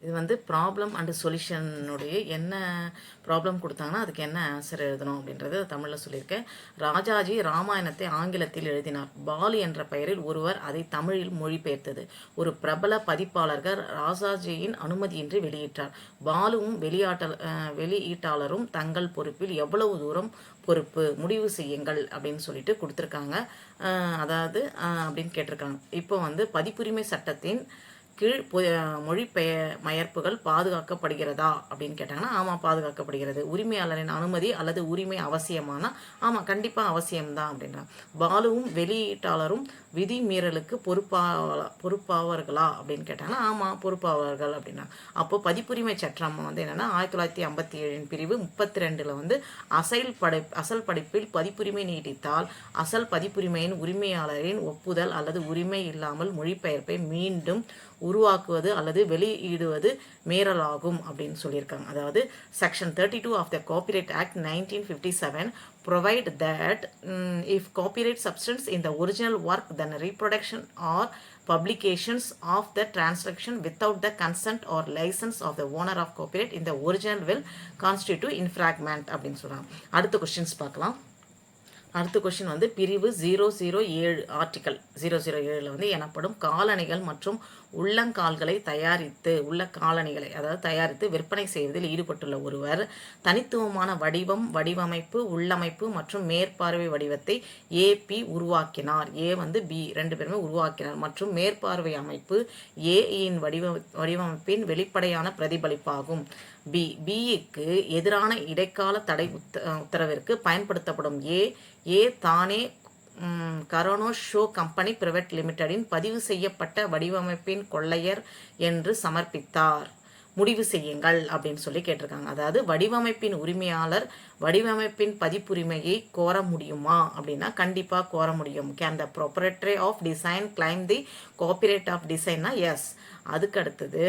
இது வந்து problem and சொல்யூஷனுடைய என்ன ப்ராப்ளம் கொடுத்தாங்கன்னா அதுக்கு என்ன ஆன்சர் எழுதணும் அப்படின்றது தமிழில் சொல்லியிருக்கேன். ராஜாஜி ராமாயணத்தை ஆங்கிலத்தில் எழுதினார். பாலு என்ற பெயரில் ஒருவர் அதை தமிழில் மொழிபெயர்த்தது. ஒரு பிரபல பதிப்பாளர்கள் ராஜாஜியின் அனுமதியின்றி வெளியிட்டார். பாலுவும் வெளியீட்டாளரும் தங்கள் பொறுப்பில் எவ்வளவு தூரம் பொறுப்பு முடிவு செய்யுங்கள் அப்படின்னு சொல்லிட்டு கொடுத்துருக்காங்க. அதாவது அப்படின்னு கேட்டிருக்காங்க. இப்போ வந்து பதிப்புரிமை சட்டத்தின் கீழ் மொழிபெயர்ப்புகள் பாதுகாக்கப்படுகிறதா அப்படின்னு கேட்டாங்கன்னா ஆமாம், பாதுகாக்கப்படுகிறது. உரிமையாளரின் அனுமதி அல்லது உரிமை அவசியமானா ஆமாம், கண்டிப்பாக அவசியம்தான் அப்படின்றாங்க. பாலுவும் வெளியீட்டாளரும் விதி மீறலுக்கு பொறுப்பாவார்களா அப்படின்னு கேட்டாங்கன்னா ஆமாம், பொறுப்பாவார்கள் அப்படின்னா. அப்போ பதிப்புரிமை சட்டம் வந்து என்னென்னா 1957 பிரிவு 32 வந்து அசல் படைப்பில் பதிப்புரிமை நீடித்தால் அசல் பதிப்புரிமையின் உரிமையாளரின் ஒப்புதல் அல்லது உரிமை இல்லாமல் மொழிபெயர்ப்பை மீண்டும் உருவாக்குவது அல்லது வெளியிடுவது மீறலாகும் அப்படின்னு சொல்லியிருக்காங்க. அதாவது section 32 of the copyright act 1957 provide that if copyright substance in the original work then reproduction or publications of the translation without the consent or license of the owner of copyright in the original will constitute infringement அப்படின்னு சொல்றாங்க. அடுத்த questions பார்க்கலாம். அடுத்த question வந்து பிரிவு 007 article 007 வந்து எனப்படும் காலணிகள் மற்றும் உள்ளங்கால்களை தயாரித்து விற்பனை செய்வதில் ஈடுபட்டுள்ள ஒருவர் தனித்துவமான வடிவமைப்பு, உள்ளமைப்பு மற்றும் மேற்பார்வை வடிவத்தை ஏபி உருவாக்கினார். ஏ வந்து பி ரெண்டு பேருமே உருவாக்கினார் மற்றும் மேற்பார்வை அமைப்பு ஏயின் வடிவமைப்பின் வெளிப்படையான பிரதிபலிப்பாகும். பிக்கு எதிரான இடைக்கால தடை உத்தரவிற்கு பயன்படுத்தப்படும் ஏ தானே கரோனோ ஷோ கம்பெனி பிரைவேட் லிமிடெடின் பதிவு செய்யப்பட்ட வடிவமைப்பின் கொள்ளையர் என்று சமர்ப்பித்தார். முடிவு செய்யுங்கள் அப்படின்னு சொல்லி கேட்டிருக்காங்க. அதாவது வடிவமைப்பின் உரிமையாளர் வடிவமைப்பின் பதிப்புரிமையை கோர முடியுமா அப்படின்னா கண்டிப்பாக கோர முடியும். Can the proprietary of design claim the copyright of டிசைன்னா எஸ். அதுக்கு அடுத்தது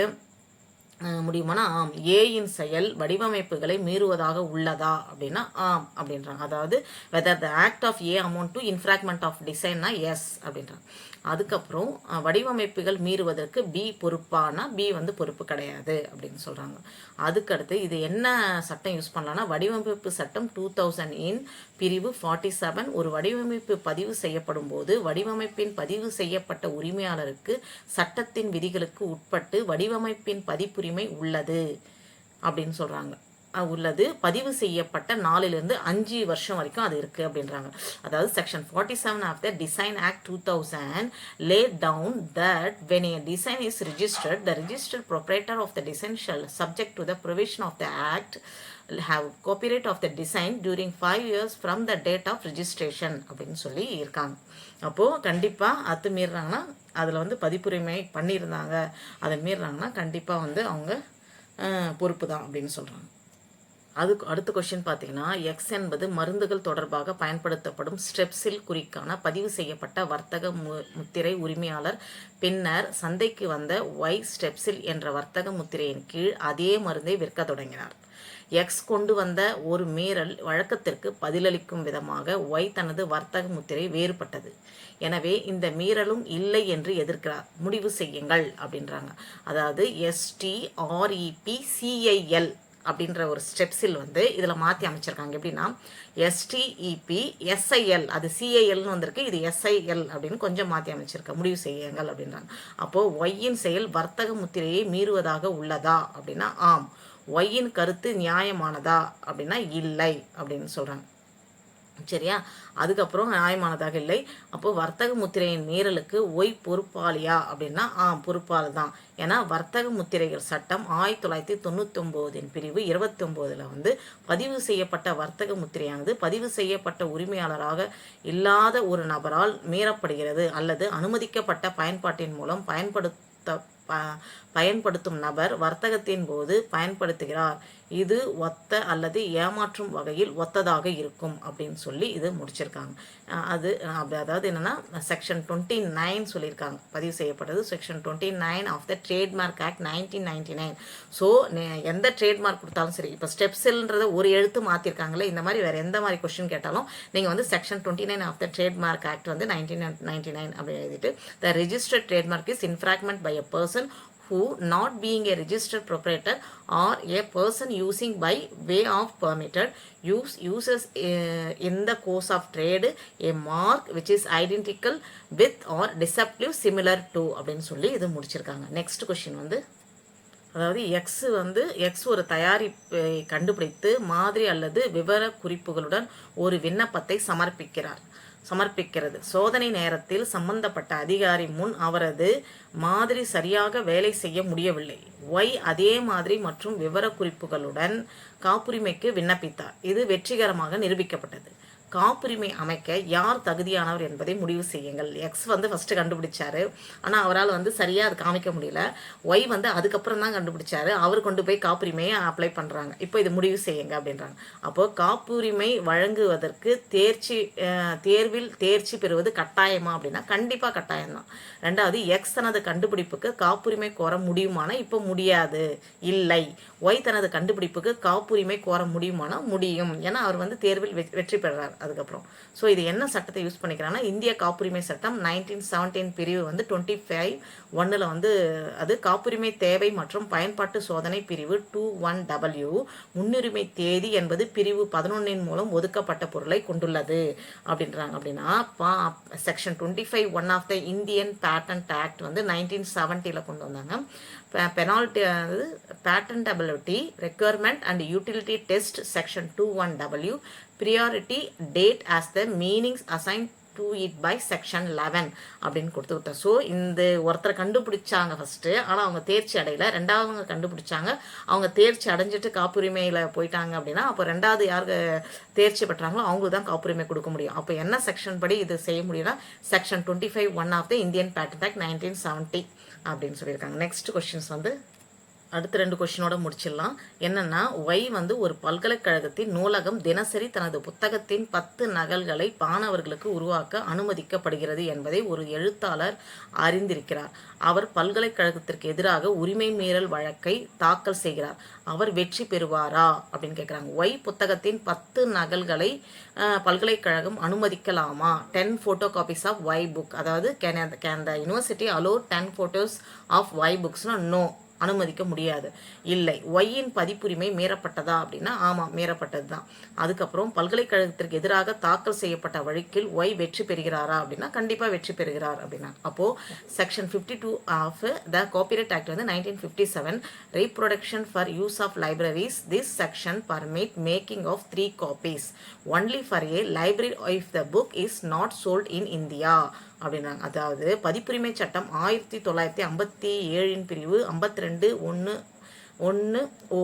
முடியுமானா ஆம். ஏயின் செயல் வடிவமைப்புகளை மீறுவதாக உள்ளதா அப்படின்னா ஆம் அப்படின்றாங்க. அதாவது whether the act of a amount to infringement of டிசைன்னா எஸ் அப்படின்றாங்க. அதுக்கப்புறம் வடிவமைப்புகள் மீறுவதற்கு பி பொறுப்பானா பி வந்து பொறுப்பு கிடையாது அப்படின்னு சொல்கிறாங்க. அதுக்கடுத்து இது என்ன சட்டம் யூஸ் பண்ணலான்னா வடிவமைப்பு சட்டம் 2000 பிரிவு 47 ஒரு வடிவமைப்பு பதிவு செய்யப்படும் போது வடிவமைப்பின் பதிவு செய்யப்பட்ட உரிமையாளருக்கு சட்டத்தின் விதிகளுக்கு உட்பட்டு வடிவமைப்பின் பதிப்புரிமை உள்ளது அப்படின்னு சொல்கிறாங்க. பதிவு செய்யப்பட்ட நாளிலிருந்து 5 வருஷம் வரைக்கும் அது இருக்குது அப்படின்றாங்க. அதாவது section 47 of the design act 2000 laid down that when a design is registered, the registered proprietor of the design shall, subject to the provision of the act, have copyright of the design during 5 years from the date of registration அப்படின்னு சொல்லி இருக்காங்க. அப்போது கண்டிப்பாக அது மீறுறாங்கன்னா அதில் வந்து பதிப்புரிமை பண்ணியிருந்தாங்க, அதை மீறுறாங்கன்னா கண்டிப்பாக வந்து அவங்க பொறுப்பு தான் அப்படின்னு சொல்கிறாங்க. அடுத்த கொஸ்டின் பார்த்தீங்கன்னா எக்ஸ் என்பது மருந்துகள் தொடர்பாக பயன்படுத்தப்படும் ஸ்டெப்சில் குறிக்கான பதிவு செய்யப்பட்ட வர்த்தக முத்திரை உரிமையாளர் பின்னர் சந்தைக்கு வந்த ஒய் ஸ்டெப்சில் என்ற வர்த்தக முத்திரையின் கீழ் அதே மருந்தை விற்க தொடங்கினார். எக்ஸ் கொண்டு வந்த ஒரு மீறல் வழக்கத்திற்கு பதிலளிக்கும் விதமாக ஒய் தனது வர்த்தக முத்திரை வேறுபட்டது. எனவே இந்த மீறலும் இல்லை என்று எதிர்க்கிறார். முடிவு செய்யுங்கள் அப்படின்றாங்க. அதாவது STREPCIL அப்படின்ற ஒரு ஸ்டெப்ஸில் வந்து இதில் மாற்றி அமைச்சிருக்காங்க. எப்படின்னா STEPSIL அது CILனு வந்திருக்கு, இது SIL அப்படின்னு கொஞ்சம் மாற்றி அமைச்சிருக்க. முடிவு செய்யுங்கள் அப்படின்றாங்க. அப்போது ஒய்யின் செயல் வர்த்தக முத்திரையை மீறுவதாக உள்ளதா அப்படின்னா ஆம். ஒய்யின் கருத்து நியாயமானதா அப்படின்னா இல்லை அப்படின்னு சொல்கிறாங்க. சரியா? அதுக்கப்புறம் நியாயமானதாக இல்லை. அப்போது வர்த்தக முத்திரையின் மீறலுக்கு ஒய் பொறுப்பாளியா அப்படின்னா பொறுப்பாளி தான். ஏன்னா வர்த்தக முத்திரைகள் சட்டம் 1999 பிரிவு 29 வந்து பதிவு செய்யப்பட்ட வர்த்தக முத்திரையானது பதிவு செய்யப்பட்ட உரிமையாளராக இல்லாத ஒரு நபரால் மீறப்படுகிறது அல்லது அனுமதிக்கப்பட்ட பயன்பாட்டின் மூலம் பயன்படுத்தும் நபர் வர்த்தகத்தின் போது பயன்படுத்துகிறார். இது ஒத்த அல்லது ஏமாற்றும் வகையில் ஒத்ததாக இருக்கும் அப்படின்னு சொல்லி இது முடிச்சிருக்காங்க. அதாவது என்னன்னா செக்ஷன் 29 சொல்லியிருக்காங்க. பதிவு செய்யப்பட்டது section 29 of the trademark act 1999. So எந்த ட்ரேட்மார்க் கொடுத்தாலும் சரி, இப்போ ஸ்டெப்ஸில்ன்றதை ஒரு எழுத்து மாற்றிருக்காங்களே, இந்த மாதிரி வேறு எந்த மாதிரி கொஸ்டின் கேட்டாலும் நீங்கள் வந்து section 29 of the trademark act வந்து 1999 அப்படி எழுதிட்டு the registered trademark is infringement by a person who not being a registered proprietor or a person using by way of permitted uses in the course of trade a mark which is identical with or deceptive similar to அப்படின்னு சொல்லி இது முடிச்சிருக்காங்க. Next question வந்து அதாவது X ஒரு தயாரிப்பை கண்டுபிடித்து மாதிரி அல்லது விவர குறிப்புகளுடன் ஒரு விண்ணப்பத்தை சமர்ப்பிக்கிறது. சோதனை நேரத்தில் சம்பந்தப்பட்ட அதிகாரி முன் அவரது மாதிரி சரியாக வேலை செய்ய முடியவில்லை. ஒய் அதே மாதிரி மற்றும் விவர குறிப்புகளுடன் காப்புரிமைக்கு விண்ணப்பித்தார். இது வெற்றிகரமாக நிரூபிக்கப்பட்டது. காப்புரிமை அமைக்க யார் தகுதியானவர் என்பதை முடிவு செய்யுங்கள். எக்ஸ் ஃபஸ்ட்டு கண்டுபிடிச்சாரு, ஆனால் அவரால் சரியாக அது காமிக்க முடியல. ஒய் அதுக்கப்புறம் தான் கண்டுபிடிச்சாரு. அவர் கொண்டு போய் காப்புரிமையை அப்ளை பண்ணுறாங்க. இப்போ இது முடிவு செய்யுங்க அப்படின்றாங்க. அப்போது காப்புரிமை வழங்குவதற்கு தேர்வில் தேர்ச்சி பெறுவது கட்டாயமா அப்படின்னா கண்டிப்பாக கட்டாயம்தான். ரெண்டாவது, எக்ஸ் தனது கண்டுபிடிப்புக்கு காப்புரிமை கோர முடியுமானா இப்போ முடியாது, இல்லை. ஒய் தனது கண்டுபிடிப்புக்கு காப்புரிமை கோர முடியுமானா முடியும். ஏன்னா அவர் தேர்வில் வெற்றி பெறார். அதுக்கப்புறம் ஸோ இது என்ன சட்டத்தை யூஸ் பண்ணிக்கிறாங்கன்னா இந்திய காப்புரிமை சட்டம் 1917 பிரிவு 25(1) அது காப்புரிமை தேவை மற்றும் பயன்பாட்டு சோதனை பிரிவு 21W முன்னுரிமை தேதி என்பது பிரிவு 11 மூலம் ஒதுக்கப்பட்ட பொருளை கொண்டுள்ளது அப்படின்றாங்க. அப்படின்னா section 25(1) of the Indian patent act 1970 கொண்டு வந்தாங்க. Penalty patentability requirement and utility test section 21W priority date as the meanings assigned to it by section 11 அப்படின்னு கொடுத்துக்கிட்டோம். ஸோ இந்த ஒருத்தரை கண்டுபிடிச்சாங்க ஃபஸ்ட்டு, ஆனால் அவங்க தேர்ச்சி அடையலை. ரெண்டாவதுங்க கண்டுபிடிச்சாங்க, அவங்க தேர்ச்சி அடைஞ்சிட்டு காப்புரிமையில் போயிட்டாங்க அப்படின்னா அப்போ ரெண்டாவது யாருக்கு தேர்ச்சி பெற்றாங்களோ அவங்களுக்கு தான் காப்புரிமை கொடுக்க முடியும். அப்போ என்ன செக்ஷன் படி இது செய்ய முடியும்னா section 25(1) of the Indian patent act 1970 அப்படின்னு சொல்லியிருக்காங்க. நெக்ஸ்ட் கொஸ்டின்ஸ் அடுத்த 2 கொஸ்டினோட முடிச்சிடலாம். என்னன்னா ஒய் ஒரு பல்கலைக்கழகத்தின் நூலகம் தினசரி தனது புத்தகத்தின் 10 நகல்களை மாணவர்களுக்கு உருவாக்க அனுமதிக்கப்படுகிறது என்பதை ஒரு எழுத்தாளர் அறிந்திருக்கிறார். அவர் பல்கலைக்கழகத்திற்கு எதிராக உரிமை மீறல் வழக்கை தாக்கல் செய்கிறார். அவர் வெற்றி பெறுவாரா அப்படின்னு கேட்குறாங்க. ஒய் புத்தகத்தின் 10 நகல்களை பல்கலைக்கழகம் அனுமதிக்கலாமா? 10 ஃபோட்டோ காப்பீஸ் ஆஃப் ஒய் புக், அதாவது can the university allow 10 photos of ஒய் புக்ஸ்னா நோ, அனுமதிக்க முடியாது. இல்லை. ஒய்யின் பதிப்புரிமை மீறப்பட்டதா அப்படின்னா ஆமாம், மீறப்பட்டது தான். அதுக்கப்புறம் பல்கலைக்கழகத்திற்கு எதிராக தாக்கல் செய்யப்பட்ட வழக்கில் ஒய் வெற்றி பெறுகிறாரா அப்படின்னா கண்டிப்பாக வெற்றி பெறுகிறார் அப்படின்னா அப்போது section 52 of the copyright act 1957 reproduction for use of libraries. This section permit making of 3 copies only for a library if the book is not sold in India அப்படின்னாங்க. அதாவது பதிப்புரிமை சட்டம் 1957 பிரிவு 52(1)(1)(o)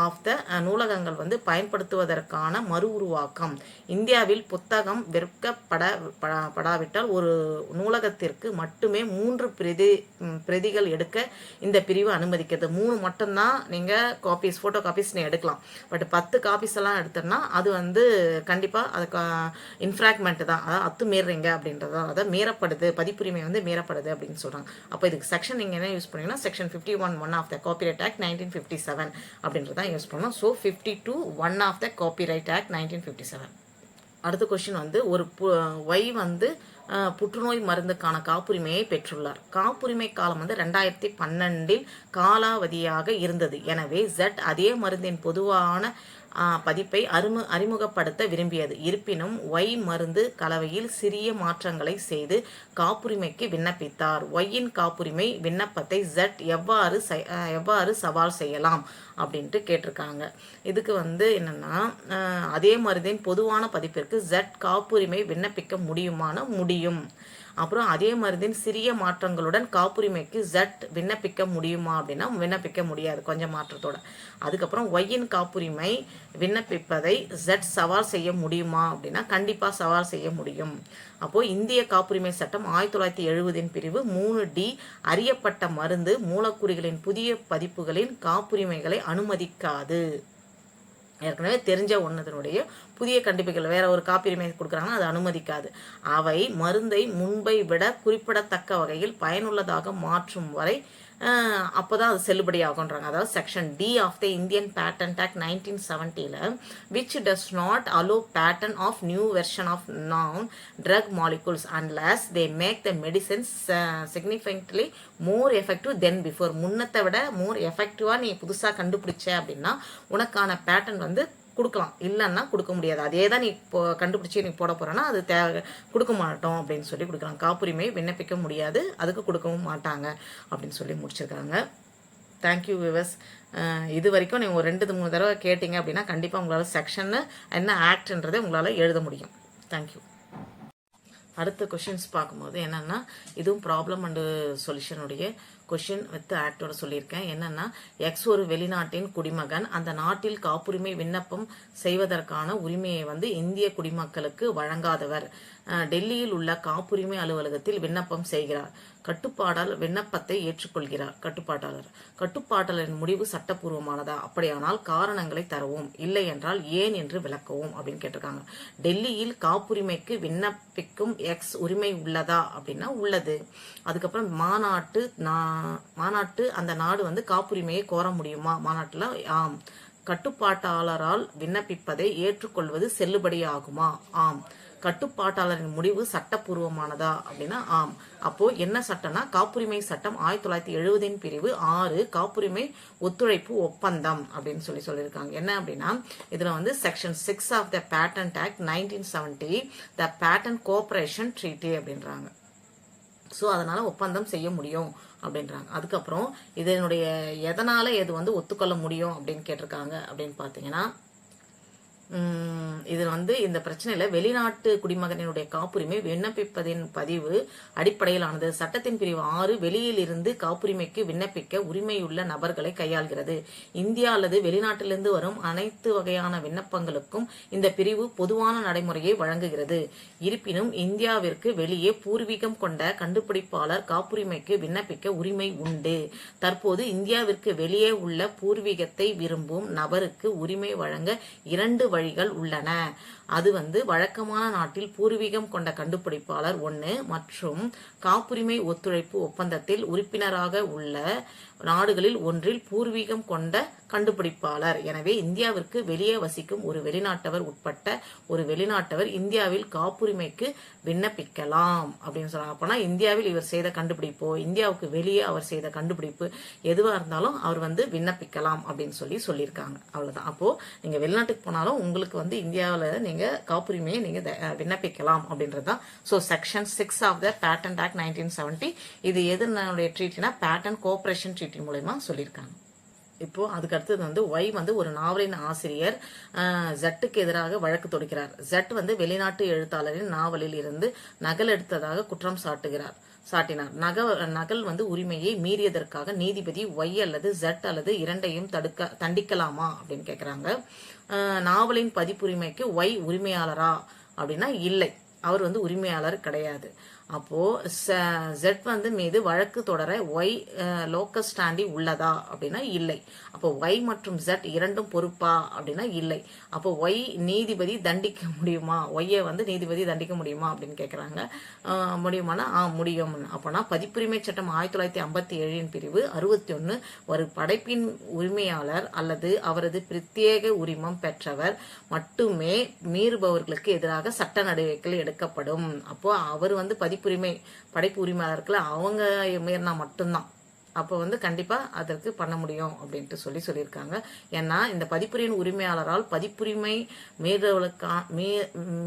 ஆஃப் த நூலகங்கள் பயன்படுத்துவதற்கான மறு உருவாக்கம். இந்தியாவில் புத்தகம் விற்கப்படாவிட்டால் ஒரு நூலகத்திற்கு மட்டுமே 3 பிரதிகள் எடுக்க இந்த பிரிவு அனுமதிக்கிறது. 3 மட்டும்தான் நீங்கள் காப்பீஸ் ஃபோட்டோ காப்பீஸ் எடுக்கலாம். பட் 10 காப்பீஸ் எல்லாம் எடுத்தோம்னா அது கண்டிப்பாக அதுக்கு இன்ஃப்ராக்மெண்ட் தான், அதாவது அத்துமீறீங்க அப்படின்றத, அதாவது மீறப்படுது, பதிப்புரிமை மீறப்படுது அப்படின்னு சொல்கிறாங்க. அப்போ இதுக்கு செக்ஷன் நீங்கள் என்ன யூஸ் பண்ணீங்கன்னா section 51(1) of the copyright act 1957 அப்படின்றத யூஸ் பண்ணோம். So 52(1) of the copyright act 1957. அடுத்த கொஸ்டின் ஒரு ஒய் புற்றுநோய் மருந்துக்கான காப்புரிமையை பெற்றுள்ளார். காப்புரிமை காலம் 2012 காலாவதியாக இருந்தது. எனவே Z அதே மருந்தின் பொதுவான பதிப்பை அறிமுகப்படுத்த விரும்பியது. இருப்பினும் ஒய் மருந்து கலவையில் சிறிய மாற்றங்களை செய்து காப்புரிமைக்கு விண்ணப்பித்தார். ஒய்யின் காப்புரிமை விண்ணப்பத்தை Z எவ்வாறு சவால் செய்யலாம் அப்படின்ட்டு கேட்டிருக்காங்க. இதுக்கு என்னன்னா அதே மருந்தின் பொதுவான பதிப்பிற்கு Z காப்புரிமை விண்ணப்பிக்க முடியுமான முடியும். அப்புறம் அதே மருந்தின் சிறிய மாற்றங்களுடன் காப்புரிமைக்கு Z விண்ணப்பிக்க முடியுமா அப்படின்னா விண்ணப்பிக்க முடியாது, கொஞ்சம் மாற்றத்தோட. அதுக்கப்புறம் ஒய்யின் காப்புரிமை விண்ணப்பிப்பதை Z சவால் செய்ய முடியுமா அப்படின்னா கண்டிப்பாக சவால் செய்ய முடியும். அப்போது இந்திய காப்புரிமை சட்டம் 1970 பிரிவு 3D அறியப்பட்ட மருந்து மூலக்கூறுகளின் புதிய பதிப்புகளின் காப்புரிமைகளை அனுமதிக்காது. ஏற்கனவே தெரிஞ்ச ஒன்றதனுடைய புதிய கண்டுபிடிப்புகள் வேற ஒரு காப்புரிமை கொடுக்குறாங்கன்னா அது அனுமதிக்காது. அவை மருந்தை முன்பை விட குறிப்பிடத்தக்க வகையில் பயனுள்ளதாக மாற்றும் வரை அப்போ தான் அது செல்லுபடி ஆகுன்றாங்க. அதாவது section D of the Indian patent act 1970 which does not allow patent of new version of non drug molecules unless they make the medicines significantly more effective then before. முன்னத்தை விட மோர் எஃபெக்டிவாக நீ புதுசாக கண்டுபிடிச்ச அப்படின்னா உனக்கான பேட்டன் வந்து கொடுக்கலாம், இல்லைன்னா கொடுக்க முடியாது. அதே தான் நீ இப்போ கண்டுபிடிச்சி நீ போட போகிறேன்னா அது கொடுக்க மாட்டோம் அப்படின்னு சொல்லி கொடுக்குறாங்க. காப்புரிமை விண்ணப்பிக்க முடியாது, அதுக்கு கொடுக்கவும் மாட்டாங்க அப்படின்னு சொல்லி முடிச்சிருக்காங்க. Thank you viewers. இது வரைக்கும் நீங்கள் ஒரு 2-3 தடவை கேட்டிங்க அப்படின்னா கண்டிப்பாக உங்களால் செக்ஷன்னு என்ன ஆக்ட்ன்றதை உங்களால் எழுத முடியும். தேங்க்யூ. அடுத்த கொஷின்ஸ் பார்க்கும்போது என்னென்னா இதுவும் ப்ராப்ளம் அண்டு சொல்யூஷனுடைய கொஷின் வித் ஆக்டோட சொல்லியிருக்கேன். என்னென்னா எக்ஸ் ஒரு வெளிநாட்டின் குடிமகன் அந்த நாட்டில் காப்புரிமை விண்ணப்பம் செய்வதற்கான உரிமையை வந்து இந்திய குடிமக்களுக்கு வழங்காதவர் டெல்லியில் உள்ள காப்புரிமை அலுவலகத்தில் விண்ணப்பம் செய்கிறார். கட்டுப்பாடாளர் விண்ணப்பத்தை ஏற்றுக்கொள்கிறார். கட்டுப்பாட்டாளரின் முடிவு சட்டப்பூர்வமானதா? அப்படியானால் காரணங்களை தரவும், இல்லை என்றால் ஏன் என்று விளக்கவும் அப்படின்னு கேட்டிருக்காங்க. டெல்லியில் காப்புரிமைக்கு விண்ணப்பிக்கும் எக்ஸ் உரிமை உள்ளதா அப்படின்னா உள்ளது. அதுக்கப்புறம் மாநாட்டு அந்த நாடு வந்து காப்புரிமையை கோர முடியுமா? மாநாட்டில் ஆம். கட்டுப்பாட்டாளரால் விண்ணப்பிப்பதை ஏற்றுக்கொள்வது செல்லுபடியாகுமா? ஆம். கட்டுப்பாட்டாளரின் முடிவு சட்டப்பூர்வமானதா அப்படின்னா ஆம். அப்போ என்ன சட்டம்னா காப்புரிமை சட்டம் 1970 பிரிவு 6 காப்புரிமை ஒத்துழைப்பு ஒப்பந்தம் அப்படின்னு சொல்லியிருக்காங்க. என்ன அப்படின்னா இதுல வந்து section 6 of the patent act 1970 the patent cooperation treaty அப்படின்றாங்க. ஸோ அதனால ஒப்பந்தம் செய்ய முடியும் அப்படின்றாங்க. அதுக்கப்புறம் இதனுடைய எதனால இது வந்து ஒத்துக்கொள்ள முடியும் அப்படின்னு கேட்டிருக்காங்க அப்படின்னு பார்த்தீங்கன்னா இது வந்து இந்த பிரச்சனையில வெளிநாட்டு குடிமகனினுடைய காப்புரிமை விண்ணப்பிப்பதின் பதிவு அடிப்படையிலானது. சட்டத்தின் பிரிவு 6 வெளியில் இருந்து காப்புரிமைக்கு விண்ணப்பிக்க உரிமையுள்ள நபர்களை கையாள்கிறது. இந்தியா அல்லது வெளிநாட்டிலிருந்து வரும் அனைத்து வகையான விண்ணப்பங்களுக்கும் இந்த பிரிவு பொதுவான நடைமுறையை வழங்குகிறது. இருப்பினும் இந்தியாவிற்கு வெளியே பூர்வீகம் கொண்ட கண்டுபிடிப்பாளர் காப்புரிமைக்கு விண்ணப்பிக்க உரிமை உண்டு. தற்போது இந்தியாவிற்கு வெளியே உள்ள பூர்வீகத்தை விரும்பும் நபருக்கு உரிமை வழங்க 2 வழிகள் உள்ளன. அது வந்து வழக்கமான நாட்டில் பூர்வீகம் கொண்ட கண்டுபிடிப்பாளர் 1 மற்றும் காப்புரிமை ஒத்துழைப்பு ஒப்பந்தத்தில் உறுப்பினராக உள்ள நாடுகளில் ஒன்றில் பூர்வீகம் கொண்ட கண்டுபிடிப்பாளர். எனவே இந்தியாவிற்கு வெளியே வசிக்கும் ஒரு வெளிநாட்டவர் உட்பட்ட ஒரு வெளிநாட்டவர் இந்தியாவில் காப்புரிமைக்கு விண்ணப்பிக்கலாம் அப்படின்னு சொல்றாங்க. அப்போனா இந்தியாவில் இவர் செய்த கண்டுபிடிப்போ இந்தியாவுக்கு வெளியே அவர் செய்த கண்டுபிடிப்பு எதுவா இருந்தாலும் அவர் வந்து விண்ணப்பிக்கலாம் அப்படின்னு சொல்லியிருக்காங்க. அவ்வளவுதான். அப்போ நீங்க வெளிநாட்டுக்கு போனாலும் உங்களுக்கு வந்து இந்தியாவில் நீங்க காப்புரிமையை நீங்க விண்ணப்பிக்கலாம் அப்படின்றதுதான். So section 6 of the patent act 1970 இது எதுனுடைய ட்ரீட்டினா பேட்டன்ட் கோஆபரேஷன் ட்ரீட்டி மூலமா சொல்லியிருக்காங்க. இப்போ அதுக்கு அடுத்தது வந்து ஒய் வந்து ஒரு நாவலின் ஆசிரியர் ஜட்டுக்கு எதிராக வழக்கு தொடுக்கிறார். ஜட் வந்து வெளிநாட்டு எழுத்தாளரின் நாவலில் இருந்து நகல் எடுத்ததாக குற்றம் சாட்டினார். நகல் வந்து உரிமையை மீறியதற்காக நீதிபதி ஒய் அல்லது ஜட் அல்லது இரண்டையும் தண்டிக்கலாமா அப்படின்னு கேட்கிறாங்க. நாவலின் பதிப்புரிமைக்கு ஒய் உரிமையாளரா அப்படின்னா இல்லை, அவர் வந்து உரிமையாளர் கிடையாது. அப்போ ஜெட் வந்து மீது வழக்கு தொடர ஒய் லோக்கஸ் ஸ்டாண்டிங் உள்ளதா அப்படின்னா இல்லை. அப்போ ஒய் மற்றும் ஜெட் இரண்டும் பொறுப்பா அப்படின்னா இல்லை. அப்போ ஒய் நீதிபதி தண்டிக்க முடியுமா? ஒய்யை வந்து நீதிபதி தண்டிக்க முடியுமா அப்படின்னு கேட்குறாங்க. முடியுமானா முடியும். அப்போனா பதிப்புரிமை சட்டம் 1957 பிரிவு 61 ஒரு படைப்பின் உரிமையாளர் அல்லது அவரது பிரத்யேக உரிமம் பெற்றவர் மட்டுமே மீறுபவர்களுக்கு எதிராக சட்ட நடவடிக்கைகள் எடுக்கப்படும். அப்போ அவர் வந்து படைப்பு உரிமையாளர்கள் அவங்க மீறினா மட்டும்தான் அப்போ வந்து கண்டிப்பா அதற்கு பண்ண முடியும் அப்படின்ட்டு சொல்லியிருக்காங்க. ஏன்னா இந்த பதிப்புரிமையின் உரிமையாளரால் பதிப்புரிமை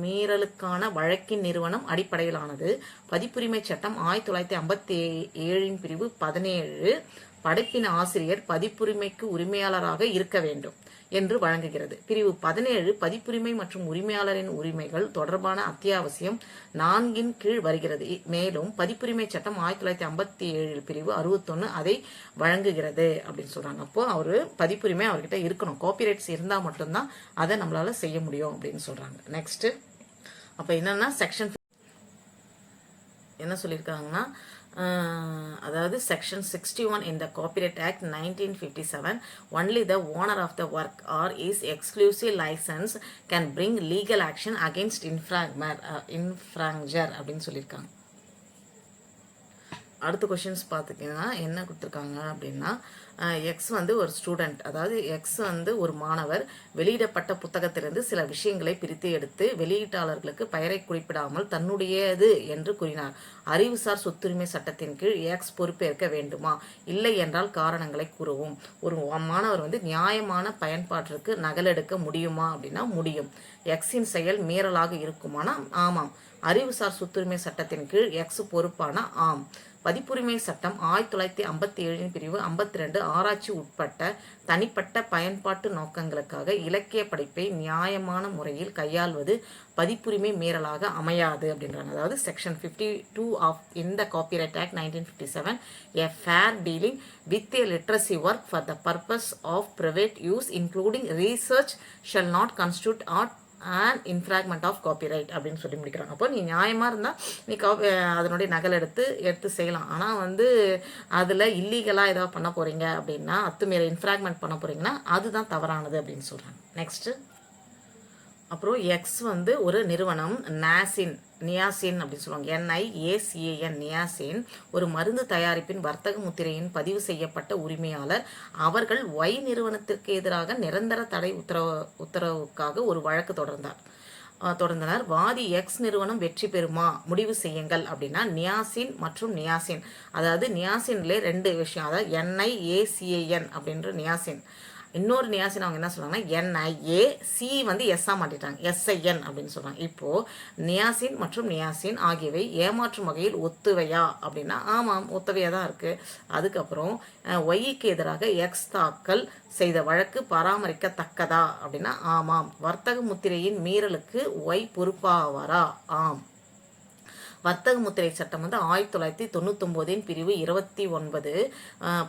மீறலுக்கான வழக்கின் நிறுவனம் அடிப்படையிலானது. பதிப்புரிமை சட்டம் 1957 பிரிவு 17 படைப்பின் ஆசிரியர் பதிப்புரிமைக்கு உரிமையாளராக இருக்க வேண்டும் என்று வழங்குகிறது. பிரிவு 17 பதிப்புரிமை மற்றும் உரிமையாளரின் உரிமைகள் தொடர்பான அத்தியாவசியம் 4 கீழ் வருகிறது. மேலும் பதிப்புரிமை சட்டம் 1957 பிரிவு 61 அதை வழங்குகிறது அப்படின்னு சொல்றாங்க. அப்போ அவரு பதிப்புரிமை அவர்கிட்ட இருக்கணும், காப்பிரைட்ஸ் இருந்தா மட்டும்தான் அதை நம்மளால செய்ய முடியும் அப்படின்னு சொல்றாங்க. நெக்ஸ்ட் அப்ப என்னன்னா செக்ஷன் என்ன சொல்லியிருக்காங்கன்னா அதாவது section 61 in the Copyright Act 1957 only the owner of the work or is exclusive license can bring legal action against infringer அப்படின்னு சொல்லியிருக்காங்க. அடுத்த கொஷின்ஸ் பார்த்துக்கிங்கன்னா என்ன கொடுத்துருக்காங்க அப்படின்னா, எக்ஸ் வந்து ஒரு ஸ்டூடெண்ட், அதாவது எக்ஸ் வந்து ஒரு மாணவர் வெளியிடப்பட்ட புத்தகத்திலிருந்து சில விஷயங்களை பிரித்து எடுத்து வெளியீட்டாளர்களுக்கு பெயரை குறிப்பிடாமல் தன்னுடையது என்று கூறினார். அறிவுசார் சொத்துரிமை சட்டத்தின் கீழ் எக்ஸ் பொறுப்பேற்க வேண்டுமா? இல்லை என்றால் காரணங்களை கூறவும். ஒரு மாணவர் வந்து நியாயமான பயன்பாட்டிற்கு நகலெடுக்க முடியுமா அப்படின்னா முடியும். எக்ஸின் செயல் மீறலாக இருக்குமானா ஆமாம். அறிவுசார் சொத்துரிமை சட்டத்தின் கீழ் எக்ஸ் பொறுப்பான ஆம். பதிப்புரிமை சட்டம் 1957 பிரிவு 52 ஆராய்ச்சி உட்பட்ட தனிப்பட்ட பயன்பாட்டு நோக்கங்களுக்காக இலக்கிய படைப்பை நியாயமான முறையில் கையாள்வது பதிப்புரிமை மீறலாக அமையாது அப்படின்றாங்க. அதாவது செக்ஷன் 52 ஆஃப் இந்த copyright act 1957, a fair dealing with a literacy work for the purpose of private use including research shall not constitute and infringement of copyright அப்படின்னு சொல்லி முடிக்கிறாங்க. அப்போ நீ நியாயமாக இருந்தால் நீ அதனுடைய நகல் எடுத்து செய்யலாம். ஆனால் வந்து அதில் இல்லீகலாக ஏதாவது பண்ண போகிறீங்க அப்படின்னா, அத்துமீற இன்ஃப்ராக்மெண்ட் பண்ண போகிறீங்கன்னா அதுதான் தவறானது அப்படின்னு சொல்கிறாங்க. நெக்ஸ்ட்டு அப்புறம் எக்ஸ் வந்து ஒரு நிறுவனம் நியாசின் அப்படின்னு சொல்லுவாங்க. NIACAN நியாசின் ஒரு மருந்து தயாரிப்பின் வர்த்தக முத்திரையின் பதிவு செய்யப்பட்ட உரிமையாளர். அவர்கள் Y நிறுவனத்திற்கு எதிராக நிரந்தர தடை உத்தரவுக்காக ஒரு வழக்கு தொடர்ந்தனர். வாதி எக்ஸ் நிறுவனம் வெற்றி பெறுமா முடிவு செய்யுங்கள் அப்படின்னா நியாசின், அதாவது நியாசின்லேயே 2 விஷயம், அதாவது NIACAN அப்படின்ற நியாசின், இன்னொரு நியாசின் அவங்க என்ன சொல்கிறாங்கன்னா NIAC வந்து எஸ்ஸாக மாட்டிட்டாங்க, SIN அப்படின்னு சொல்கிறாங்க. இப்போது நியாசின் ஆகியவை ஏமாற்றும் வகையில் ஒத்துவையா அப்படின்னா ஆமாம், ஒத்துவையாக தான் இருக்குது. அதுக்கப்புறம் ஒய்க்கு எதிராக எக்ஸ் தாக்கல் செய்த வழக்கு பராமரிக்கத்தக்கதா அப்படின்னா ஆமாம். வர்த்தக முத்திரையின் மீறலுக்கு ஒய் பொறுப்பாவாரா? ஆம். வர்த்தக முத்திரை சட்டம் வந்து 1999 பிரிவு 29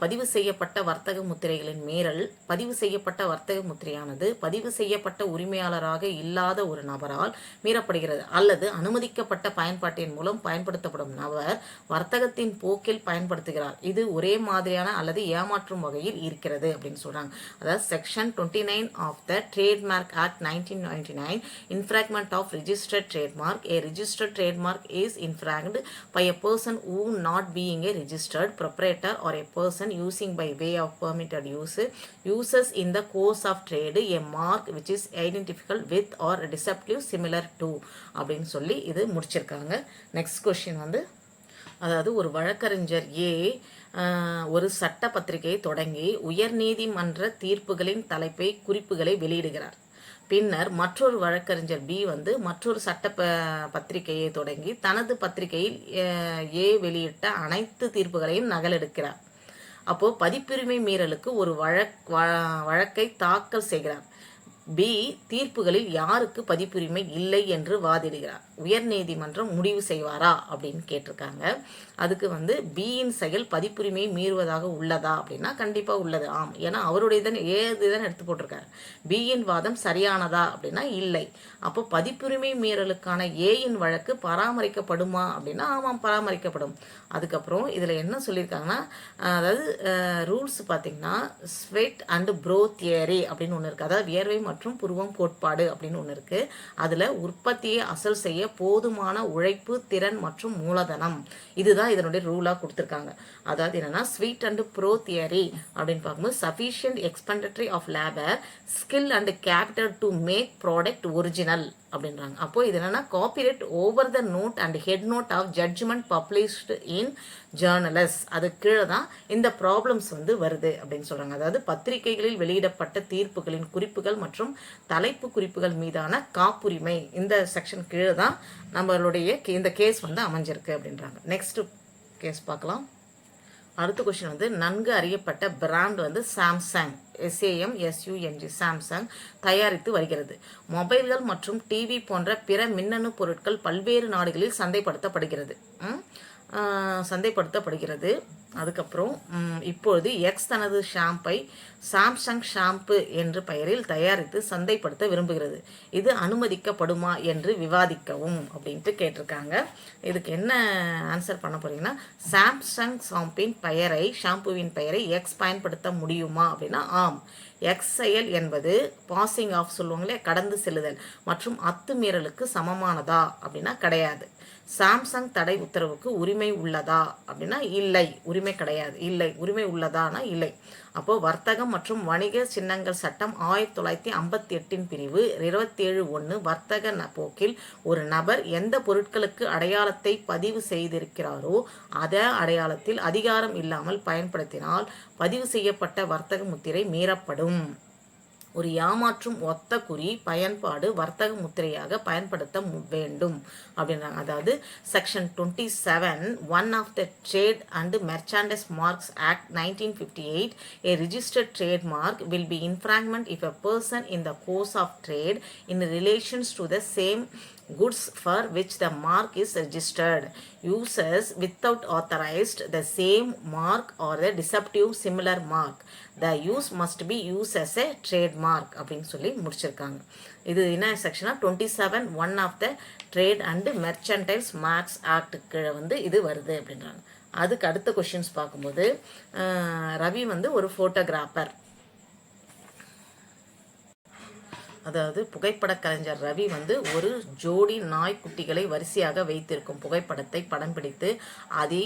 பதிவு செய்யப்பட்ட வர்த்தக முத்திரைகளின் மீறல். பதிவு செய்யப்பட்ட வர்த்தக முத்திரையானது பதிவு செய்யப்பட்ட உரிமையாளராக இல்லாத ஒரு நபரால் மீறப்படுகிறது அல்லது அனுமதிக்கப்பட்ட பயன்பாட்டின் மூலம் பயன்படுத்தப்படும் நபர் வர்த்தகத்தின் போக்கில் பயன்படுத்துகிறார். இது ஒரே மாதிரியான அல்லது ஏமாற்றும் வகையில் இருக்கிறது அப்படின்னு சொல்றாங்க. அதாவது section 29 of the trademark act 1999, infringement of registered trademark. A registered trademark is infringed by a person who not being a registered proprietor or a person using by way of permitted use uses in the course of trade a mark which is identifiable with or deceptive similar to அப்படின்னு சொல்லி இது முடிச்சிருக்காங்க. Next question வந்து, அதாவது ஒரு வழக்கறிஞர் ஒரு சட்ட பத்திரிகையை தொடங்கி உயர்நீதிமன்ற தீர்ப்புகளின் குறிப்புகளை வெளியிடுகிறார். பின்னர் மற்றொரு வழக்கறிஞர் பி வந்து மற்றொரு சட்ட பத்திரிகையை தொடங்கி தனது பத்திரிகையில் வெளியிட்ட அனைத்து தீர்ப்புகளையும் நகலெடுக்கிறார். அப்போது பதிப்புரிமை மீறலுக்கு ஒரு வழக்கை தாக்கல் செய்கிறார். பி தீர்ப்புகளில் யாருக்கு பதிப்புரிமை இல்லை என்று வாதிடுகிறார். உயர்நீதிமன்றம் முடிவு செய்வாரா அப்படின்னு கேட்டிருக்காங்க. அதுக்கு வந்து பியின் செயல் பதிப்புரிமையை மீறுவதாக உள்ளதா அப்படின்னா கண்டிப்பாக உள்ளது, ஆம். ஏன்னா அவருடைய தான் எடுத்து போட்டிருக்காரு. பியின் வாதம் சரியானதா அப்படின்னா இல்லை. அப்போ பதிப்புரிமை மீறலுக்கான ஏயின் வழக்கு பராமரிக்கப்படுமா அப்படின்னா ஆமாம், பராமரிக்கப்படும். அதுக்கப்புறம் இதில் என்ன சொல்லியிருக்காங்கன்னா, அதாவது ரூல்ஸ் பார்த்திங்கன்னா ஸ்வெட் அண்ட் ப்ரோ தியரி அப்படின்னு ஒன்று இருக்குது. அதாவது வியர்வை மற்றும் புருவம் கோட்பாடு அப்படின்னு ஒன்று இருக்குது. அதில் உற்பத்தியை அசல் செய்ய போதுமான உழைப்பு, திறன் மற்றும் மூலதனம், இதுதான் இதனுடைய ரூலாக கொடுத்துருக்காங்க. அதாவது என்னன்னா ஸ்வீட் அண்ட் ப்ரோ தியரி அப்படின்னு பார்க்கும்போது sufficient expenditure of labour, skill and capital to make product original அப்படின்றாங்க. அப்போ இது என்னன்னா copyright over the note and head note of judgment published in journals. அது கீழே தான் இந்த ப்ராப்ளம்ஸ் வந்து வருது அப்படின்னு சொல்கிறாங்க. அதாவது பத்திரிகைகளில் வெளியிடப்பட்ட தீர்ப்புகளின் குறிப்புகள் மற்றும் தலைப்பு குறிப்புகள் மீதான காப்புரிமை இந்த செக்ஷன் கீழே தான் நம்மளுடைய இந்த கேஸ் வந்து அமைஞ்சிருக்கு அப்படின்றாங்க. நெக்ஸ்ட் கேஸ் பார்க்கலாம். அடுத்த கொஸ்டின் வந்து, நன்கு அறியப்பட்ட பிராண்ட் வந்து சாம்சங் SAMSUNG சாம்சங் தயாரித்து வருகிறது. மொபைல்கள் மற்றும் டிவி போன்ற பிற மின்னணு பொருட்கள் பல்வேறு நாடுகளில் சந்தைப்படுத்தப்படுகிறது. அதுக்கப்புறம் இப்பொழுது எக்ஸ் தனது ஷாம்பை சாம்சங் ஷாம்பு என்று பெயரில் தயாரித்து சந்தைப்படுத்த விரும்புகிறது. இது அனுமதிக்கப்படுமா என்று விவாதிக்கவும் அப்படின்ட்டு கேட்டிருக்காங்க. இதுக்கு என்ன ஆன்சர் பண்ண போறீங்கன்னா, சாம்சங் ஷாம்புவின் பெயரை எக்ஸ் பயன்படுத்த முடியுமா அப்படின்னா ஆம். எக்ஸ் செயல் என்பது பாசிங் ஆஃப் சொல்லுவாங்களே, கடந்து செல்லுதல் மற்றும் அத்துமீறலுக்கு சமமானதா அப்படின்னா கிடையாது. சாம்சங் தடை உத்தரவுக்கு உரிமை உள்ளதா அப்படின்னா இல்லை, உரிமை கிடையாது. இல்லை, உரிமை உள்ளதானா இல்லை. அப்போது வர்த்தகம் மற்றும் வணிக சின்னங்கள் சட்டம் 1958 பிரிவு 27(1) வர்த்தக போக்கில் ஒரு நபர் எந்த பொருட்களுக்கு அடையாளத்தை பதிவு செய்திருக்கிறாரோ அதே அடையாளத்தில் அதிகாரம் இல்லாமல் பயன்படுத்தினால் பதிவு செய்யப்பட்ட வர்த்தக முத்திரை மீறப்படும். ஒரு ஏமாற்றும் ஒத்த குறி பயன்பாடு வர்த்தக முத்திரையாக பயன்படுத்த வேண்டும் அப்படின்றாங்க. அதாவது section 27(1) of the trade and merchandise marks act 1958, a registered trademark will be infringement if a person in the course of trade in relations to the same goods for which the mark is registered uses without authorized the same mark or the deceptive similar mark. The use must be used as a trademark அப்படின்னு சொல்லி முடிச்சிருக்காங்க. இது என்ன செக்ஷனா 27(1) of the trade and merchandise marks ஆக்டுக்கு இது வருது அப்படின்றாங்க. அதுக்கு அடுத்த கொஷின்ஸ் பார்க்கும்போது, ரவி ஒரு ஃபோட்டோகிராஃபர். அதாவது புகைப்பட கலைஞர் ரவி ஒரு ஜோடி நாய்க்குட்டிகளை வரிசையாக வைத்திருக்கும் புகைப்படத்தை படம் பிடித்து அதை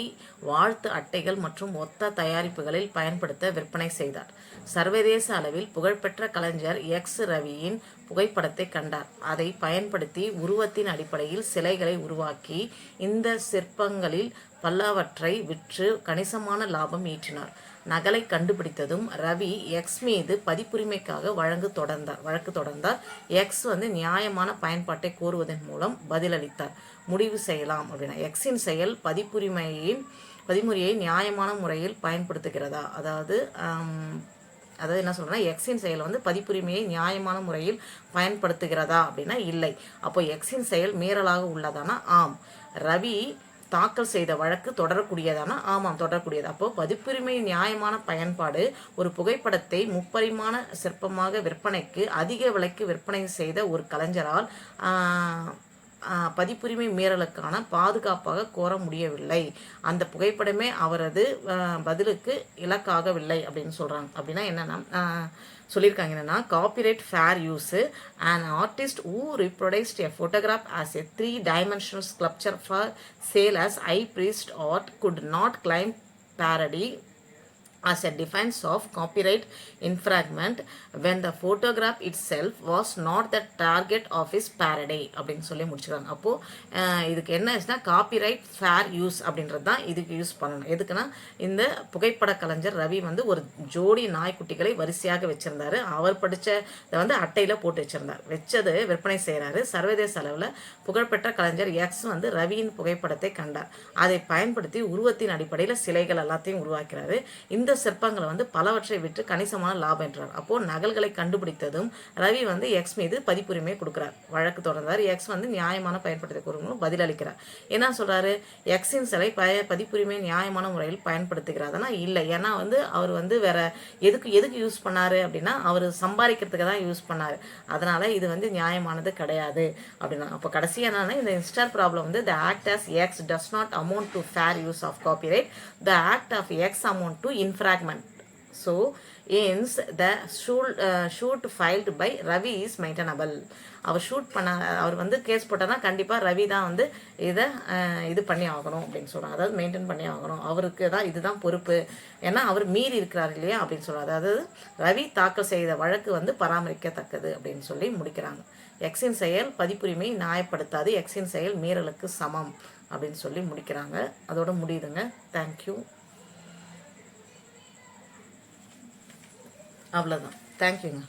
வாழ்த்து அட்டைகள் மற்றும் ஒத்த தயாரிப்புகளில் பயன்படுத்த விற்பனை செய்தார். சர்வதேச அளவில் புகழ்பெற்ற கலைஞர் எக்ஸ் ரவியின் புகைப்படத்தை கண்டார். அதை பயன்படுத்தி உருவத்தின் அடிப்படையில் சிலைகளை உருவாக்கி இந்த சிற்பங்களில் பலவற்றை விற்று கணிசமான லாபம் ஈட்டினார். நகலை கண்டுபிடித்ததும் ரவி எக்ஸ் மீது பதிப்புரிமைக்காக வழக்கு தொடர்ந்தார். எக்ஸ் நியாயமான பயன்பாட்டை கோருவதன் மூலம் பதிலளித்தார். முடிவு செய்யலாம் அப்படின்னா, எக்ஸின் செயல் பதிமுறையை நியாயமான முறையில் பயன்படுத்துகிறதா? அதாவது என்ன சொல்கிறேன்னா, எக்ஸின் செயல் பதிப்புரிமையை நியாயமான முறையில் பயன்படுத்துகிறதா அப்படின்னா இல்லை. அப்போ எக்ஸின் செயல் மீறலாக உள்ளதானா ஆம். ரவி தாக்கல் செய்த வழக்கு தொடரக்கூடியதானா ஆமாம், தொடரக்கூடியது. அப்போ பதிப்புரிமை நியாயமான பயன்பாடு ஒரு புகைப்படத்தை முப்பரிமாண சிற்பமாக விற்பனைக்கு அதிக விலைக்கு விற்பனை செய்த ஒரு கலைஞரால் பதிப்புரிமை மீறலுக்கான பாதுகாப்பாக கோர முடியவில்லை. அந்த புகைப்படமே அவரது பதிலுக்கு இலக்காகவில்லை அப்படின்னு சொல்கிறாங்க. அப்படின்னா என்னன்னா சொல்லியிருக்காங்க என்னன்னா, copyright fair use and artist who reproduced a photograph as a 3-dimensional sculpture for sale as high priest art could not claim parody as a defense of copyright infringement when the photograph itself was not the target of his parody அப்படின்னு சொல்லி முடிச்சுக்கிறாங்க. அப்போது இதுக்கு என்ன ஆச்சுன்னா, copyright fair use அப்படின்றது தான் இதுக்கு use பண்ணணும். எதுக்குன்னா, இந்த புகைப்பட கலைஞர் ரவி ஒரு ஜோடி நாய்க்குட்டிகளை வரிசையாக வச்சுருந்தாரு. அவர் படித்ததை அட்டையில் போட்டு வச்சுருந்தார். வச்சது விற்பனை செய்கிறாரு. சர்வதேச அளவில் புகழ்பெற்ற கலைஞர் எக்ஸ் ரவியின் புகைப்படத்தை கண்டார். அதை பயன்படுத்தி உருவத்தின் அடிப்படையில் சிலைகள் எல்லாத்தையும் உருவாக்கிறாரு. இந்த சிற்பங்களை பலவற்றை விற்று கணிசமான லாபம் என்றார். அப்போ நகல்களை கண்டுபிடித்ததும் ரவி எக்ஸ் மீது பதிப்புரிமை கொடுக்கிறார். வழக்கு தொடர்ந்தார். எக்ஸ் நியாயமான பயன்படுத்த கூறுங்களும் பதிலளிக்கிறார். என்ன சொல்றாரு, எக்ஸின் சிலை பதிப்புரிமை நியாயமான முறையில் பயன்படுத்துகிறார். ஆனால் இல்லை. ஏன்னா அவர் வேற எதுக்கு யூஸ் பண்ணாரு அப்படின்னா, அவர் சம்பாதிக்கிறதுக்கு தான் யூஸ் பண்ணாரு. அதனால இது நியாயமானது கிடையாது அப்படின்னா. அப்போ கடைசியாக என்னன்னா, இந்த இன்ஸ்டார் problem the act as X does not amount to fair use of copyright. The act of X amount to infringement. So, hence the shoot filed by Ravi is maintainable. அவர் ஷூட் அவர் கேஸ் போட்டார்னா கண்டிப்பாக ரவி தான் இதை இது பண்ணி ஆகணும் அப்படின்னு சொல்கிறாங்க. அதாவது மெயின்டைன் பண்ணி ஆகணும். அவருக்கு தான் இதுதான் பொறுப்பு. ஏன்னா அவர் மீறி இருக்கிறார் இல்லையா அப்படின்னு சொல்கிறார். அதாவது ரவி தாக்கல் செய்த வழக்கு பராமரிக்கத்தக்கது அப்படின்னு சொல்லி முடிக்கிறாங்க. எக்ஸின் செயல் பதிப்புரிமை நியாயப்படுத்தாது. எக்ஸின் செயல் மீறலுக்கு சமம் அப்படின்னு சொல்லி முடிக்கிறாங்க. அதோட முடியுதுங்க. தேங்க்யூ. அவ்வளோதான். தேங்க்யூங்க.